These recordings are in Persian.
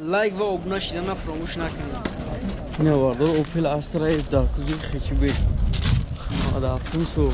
لایک و ابنا شدن فراموش نکنید. نه واردار اوپل استرا در کجا خیلی بی آداپتون سو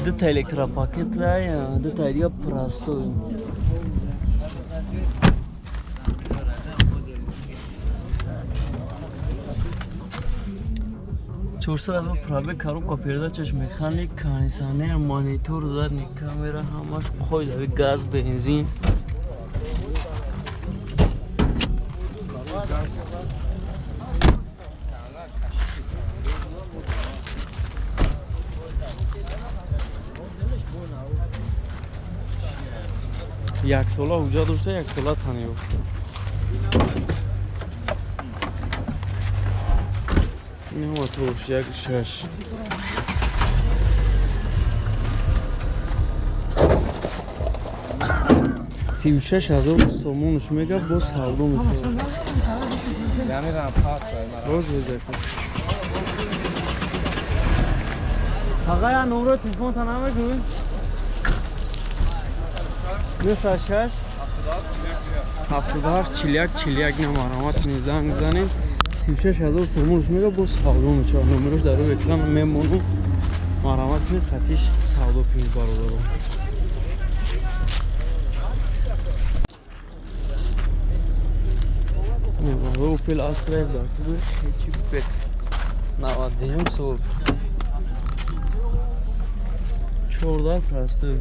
دتا الکترا پاکت لا دتا ایدیا پراستو چورسال از اون پرابه коробка передачаш механик кондиционер монитор задний камера همش خود به گاز بنزین یک ساله اونجا داشته یک ساله تنی افته این موتورش یک شش سی و شش هزار سومونش میگه باز هردو میشه باز بزرگ آقا یا نمره تلفن تا نمگو نسا شش 77 نمارمات میزن میزنیم 36,000 سومونش میگه باز سودو میشه نمرش در روی اکران میمونم مرامت می خطیش سودو پیش برادرم نماره اوپل استرا در کدوم هیچی بک 90 سال 14 پرسته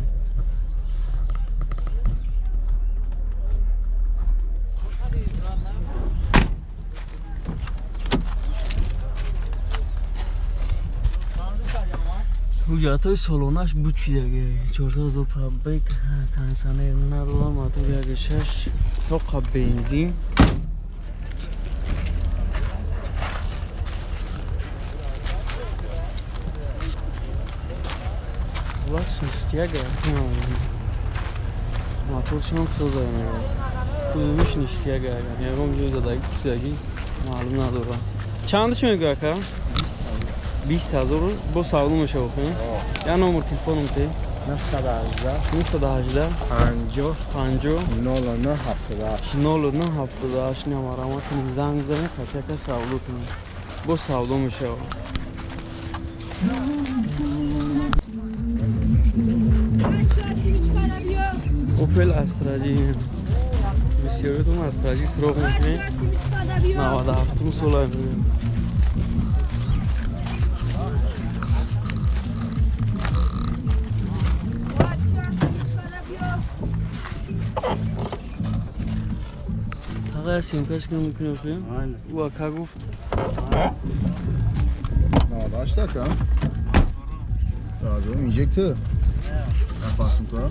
حجتای سالونش بود چی دیگه 4,000 پرابیک کنسانه ندارم موتور یک شش تا بنزین راست نیست یک موتور شما کسوزه میگه کدومش نیست یک یکم جوی زدگی کسودگی معلوم ندارم چندش میگه اکا؟ 20,000 با سودو میشه بخیر یا نمبر تلفنم تی 918 50 09 78 نمارمات زنگ بزنید خطی سودو کنید با سودو میشه اوپل استراجی بسیاریتون استراجی سراغ میکنید 97 سال آقا سیمکاش که میکنه خیلی؟ او اکا گفت داشته کن رازو اینجکتر نفاسم کنم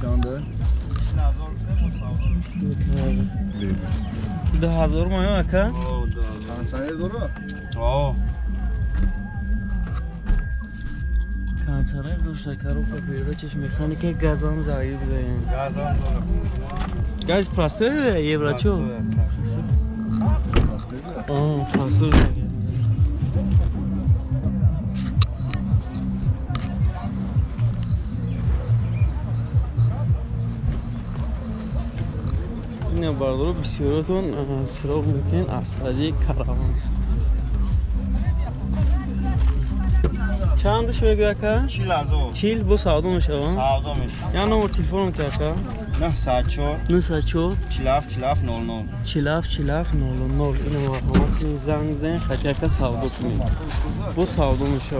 چنده؟ 10,000 مایه اکا؟ کنسانه دورو؟ کنسانه دوشتا коробка передачаш механика газам заид бзаем газ простой евро чё? Простой نه بردارو بسیارتون سراغ میکنین استراجی کاروان چندش میگه اکا؟ 40,000 40 با سودو میشه سودو میشه یا نمبر تلفنم که اکا؟ 974 40 00 اینو مرحمت زنگ بزنین خطی اکا سودو کنید با سودو میشه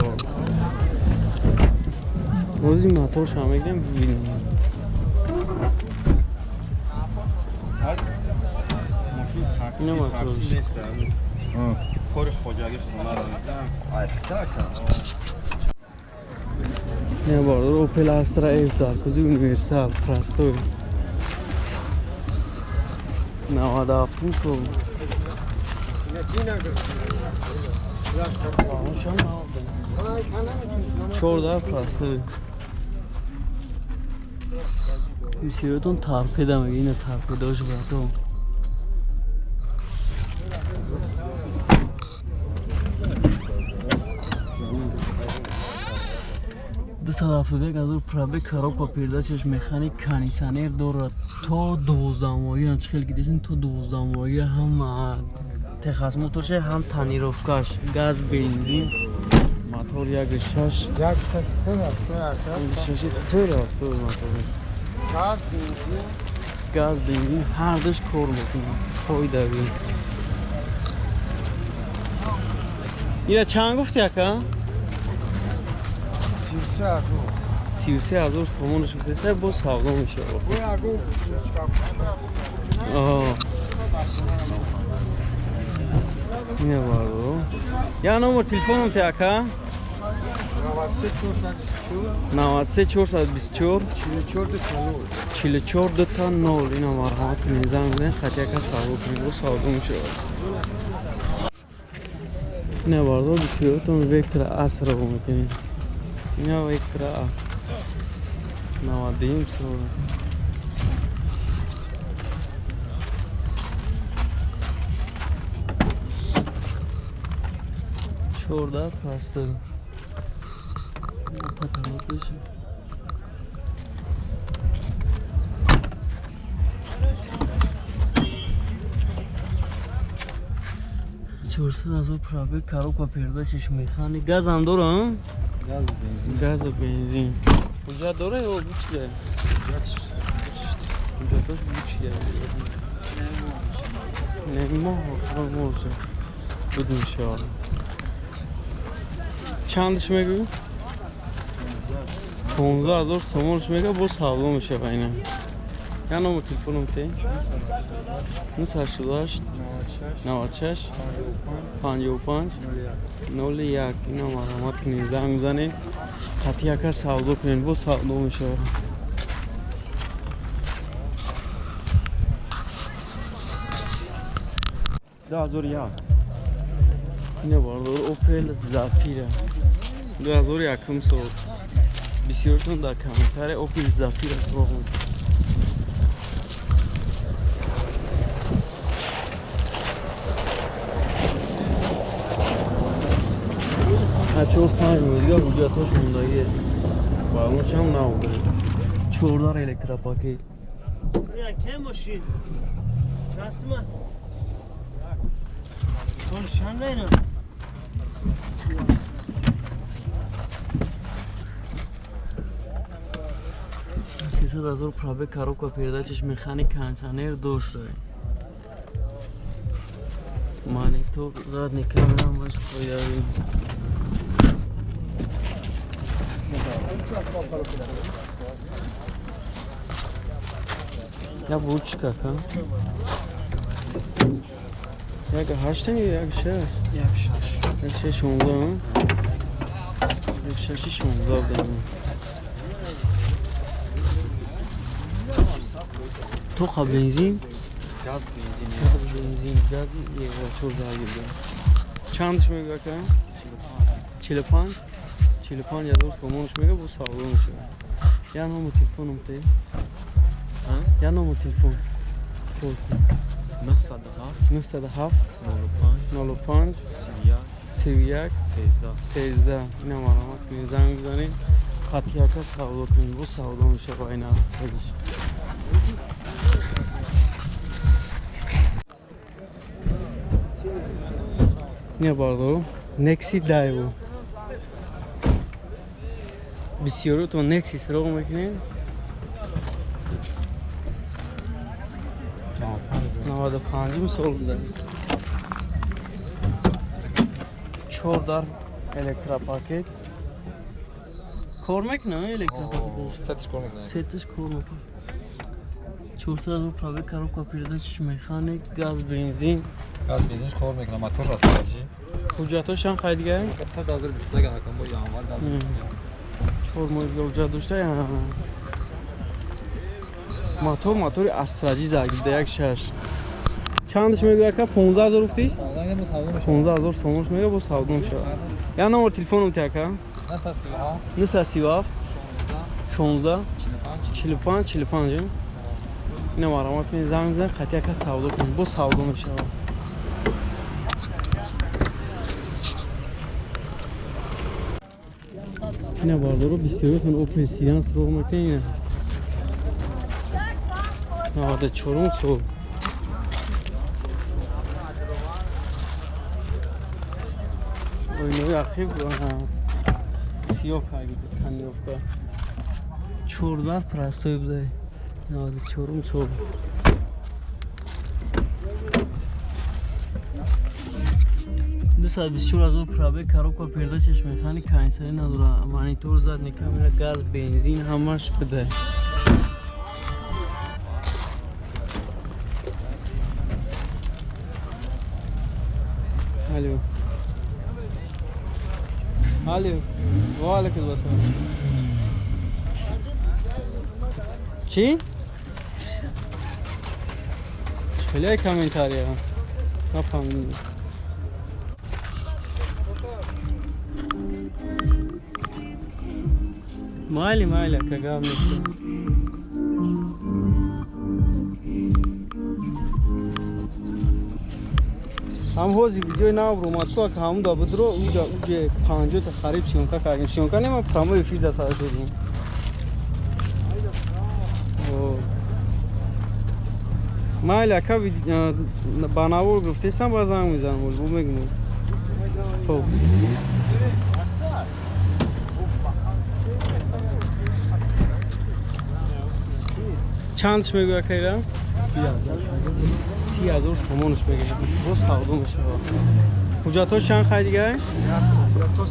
روزی موتورش هم میگیم ببینیم اینو موتورش کار خوجالی خونه رو نه باردار اوپل استرا ایفتار کدی یونیورسال پراستوی 97 سال چهارده پراستوی بسیارتون ترپیده میگه اینو ترپیده هاش براتون 271 пробег, коробка передачаш механик, кондиционер дорад. То 12 моҳи анч хел гидесин то 12 моҳи ҳам техас моторше, ҳам танировкаш, газ, бензин. Мотор 1.6. Gaz, benzin, her dış kor bakın. Koy da bir. Yine çan gufti yaka? 33,000 somun çıksa bu sağlamış o. Ne var o? Ya numara telefonum te yaka? 93 44 تا 0 اینا مرحمت کنید زنگ بزنید خطی که سوار کنید و سوار میشه اینا باردو بسیارتون وکتر اصر رو میکنید اینا وکتر نوادیم سوار چورده پسته پترات بشه 400,000 пробег, коробка передачаш механик. Газ هم داره ها؟ گاز و بنزین. کجا داره یا بوچیه؟ کجا داشت بوچیه؟ نمیمه ها موزه بود میشه ها چندش میگو؟ 15,000 سومونش میگه با سالا میشه بینه یا نمو تلفونم تی؟ نسر شداشت 96 55 01 اینا مرحمت کنید زنگ بزنید خطی که سودا کنید با سودا میشه 2001 اینه باردار اوپل زافیره 2001 کم سود بسیارتون در کامنتر اوپل زافیر است باقون چور 5 میلیارد حجتاش مونداییه باقونش هم نبوده 14 الکترا پاکیت کم باشین رسمه konuşan ne? 300,000 пробег, коробка передачаш механик, кондиционер, дождь. Маник то задний камера маш появил. Ya bu çıkak ha. Ya kaçtan ya şey? Ya şey şundan ha. Ya şey şundan da. Toka benzin. Gaz benzin. Gaz iyi var çok güzel gibi. Çan düşmeye bakalım. Çilipan ya da somon düşmeye bu sağlamış. Ya nomu telefonum te. Ha? Ya nomu telefon. Çok. Nasıl da haf? 05 Sivyak 13 ne var ama mizan güzani Katiyaka sağlığı okuyun bu sağlığı olmuş ayna kardeş. Ne vardı o? Nexi Daivo. Bisiyoru to Nexi sıra olmak ne? Navada pancı mı solunda? Çordar elektra paket. Kormak ne elektra paket? Setiş kormak. Çorsa provek коробка передач mekanik, gaz benzin. Gaz benzin kormak motor astroloji. Hujjatosh ham qaydigan? Katta hozir bizga qanaqa bu yomg'ir gaz. Chormoyga hujjat doshda ya. Motor astroloji zagida yak shash. Chandish mega aka 15000 uftish? 15000 so'mrosh mega bu savdo mish. Ya nomer telefonim te aka? Nisa Sivaf 16 45 ne var ama ben zanımdan katiyaka savdo konum bu savdo mish. اینه باردارو 22 تن اوپل سیدان سروغ میکنه اینه 94 سو اینو عقیب سیاه کاری بود تنیافکا 14 پرستوی بوده 94 سو Dessa 24 از اون پرابه کاروکا پیرده چشم میخانی کانسری نداره مانیتور زد نکامera گاز بنزین همش بده الو الو وعلیکم السلام چی؟ خیلی کامنتاریه نفهمیدم مالی کگام نیست هم هوزی ویدیو نام رو ماتوا که هم دا بدرو اوجا پانجو تا خریب شیونکا کردیم شیونکا نیم پراموی فیلد ساده شدیم مالی که باناور گفته سم بازنگ میزنم بو میگم خب چندش میگوید که ایران؟ 30,000 تومانش میگه باز سودا میشه کجا تو چند خریدی گه؟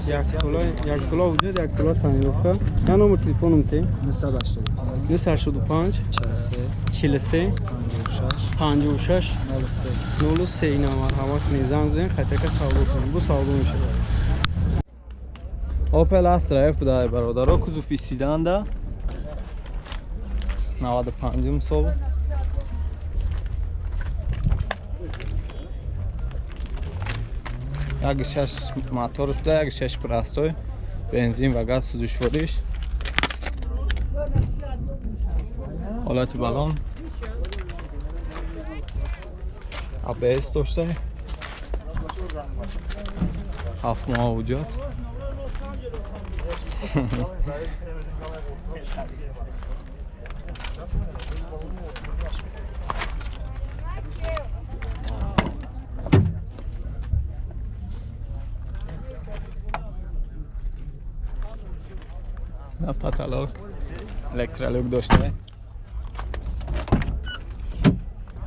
یک سولا وجود یک سولا تنیافکا یا نمبر تلفنم تی؟ 985 43 56 03 این مرحبا کنید زنگ بزنید خطر که سودا کنید بو سودا میشه اوپل استرا اف بوده برادرها کزوفی سیدان ده 95 سال یک 6 موتورش بوده یک 6 پرستوی بنزین و گاز سوزشوریش حالت بالون ABS داشته 7 ماه وجود پاتالوگ الکترولوگ داشته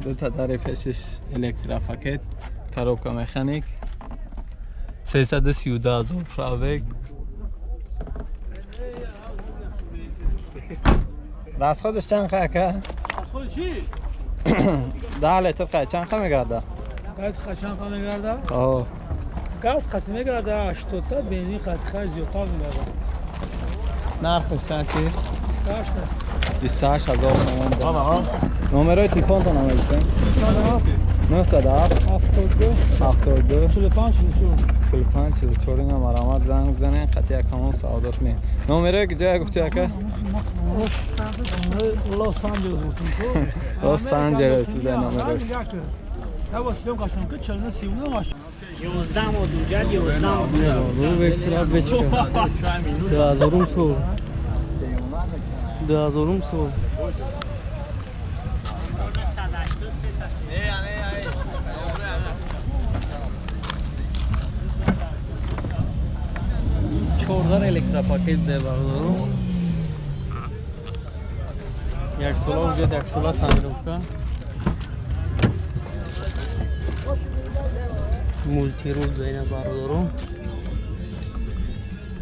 دو تا تعریفش الکترافاکت کاروکا مکانیک 332,000 پراوگ راست خودش چند خواهد که؟ از خود چی؟ 10 لیتر خواهد چند خواهد میگرده؟ گاز چند خواهد میگرده؟ آه گاز خواهد میگرده 80 تا بنزین خواهد زیادتر میگرده نرخش چند چی؟ 28,000 28,000 نمره تلفن تو نمره بکن 907 72 45 45 44 اینا مرامت زنگ بزنین قطعی اکامون سعادت کنین نمره که جای گفتی اکا؟ لس آنجلس بوده نمرش 11 مود اونجا 11 مود برو به اکتراب بچکه 2000 سو 2000 سو چهاردن الکترا پاکت ده بردارو یک سولا وجود یک سولا تنیروفکا مولتی رول ده اینه بردارو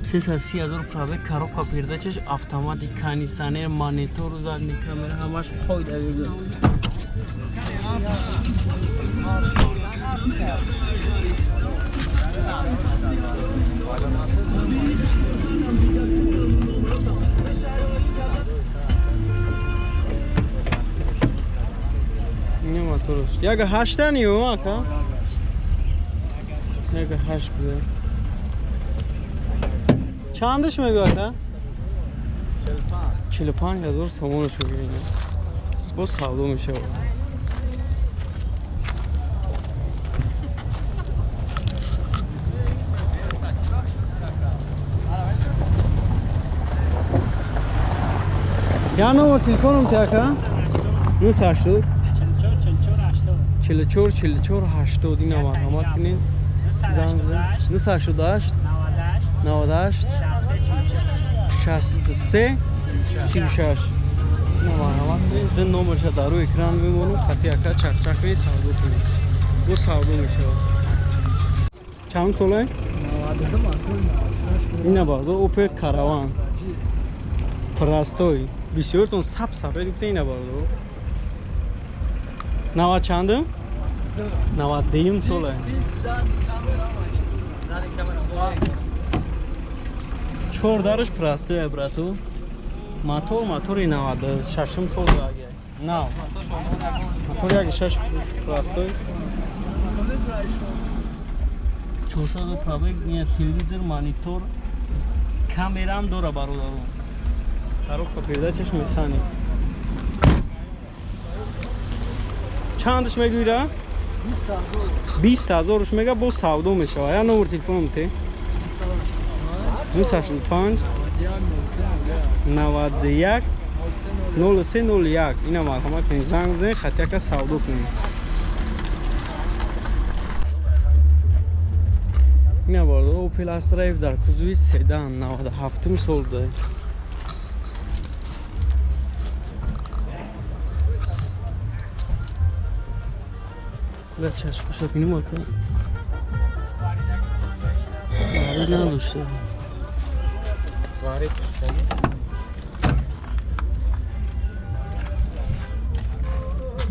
330,000 پرابه کاروکا پیرده چش автоматик кондиционер монитор задний камера همش خود اویده اینه موتورش یک 8 نیو آکا یک 8 بوده چندش میگه آکا؟ 45,000 سامانش رو بگیریم باز سودا میشه یا نمبر تلفنم تاکا 980 44 44 80 اینا مرحمت کنین زنگ بزنید 988 98 63 36 اینا مرحمت کنین دن نمبرش در روی اکران میمونه خطی اکا چک چک روی سودا کنید بو سودا میشه چند ساله؟ اینا بازو اوپه کاروان پرستوی بسیارتون سب سفید گفته اینا بازو 90 چنده؟ 90 دیم ساله چهار درش پرستوی براتو موتور 90 ششم سال اگه نه موتور اگه شش پرستوی 400 پرابک نیه تلویزر مانیتور کامرا هم داره برادرم خراب کپیده چش میخانی چندش میگوی را؟ 20,000 روش میگه با سودا میشه یا نمبر تلفنم تی 985 91 0301 اینا مرحمت کنید زنگ بزنید خطی که سودا کنید اینا بارده اوپل استرایف در کوزوی سیدان 97 سال داره در چشم خوشا کنیم آکا باری نداشته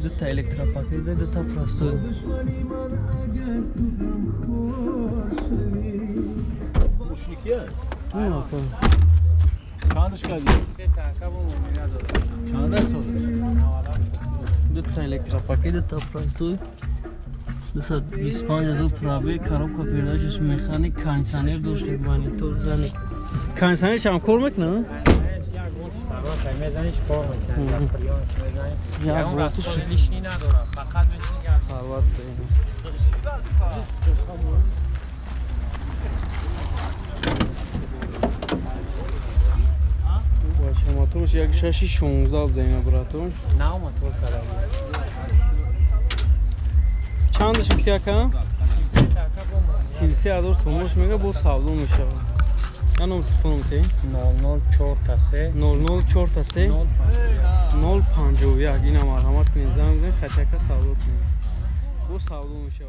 دو تا الکترا پاکت دو تا پراستو چندش کردی؟ چند ساله؟ دو تا الکترا پاکت دو تا پراستو 225,000 پرابه خراب کپیرداشش میخانی کانسانر داشته مانیتور زنی کانسانرش هم کار میکنه؟ میزنیش کار میکنه یا اون رسول لیشنی نداره فقط میشینی گرد ثروت باشه موتورش یک شاشی 16 بده اینا براتون نه موتور کرده چندش گفتی که 33,000 سومش میگه با سودا میشه یا نمبر تلفنم تی 0043 004 051 اینا مرحمت کنید زنگ بزنید خطی که سودا کنید با سودا میشه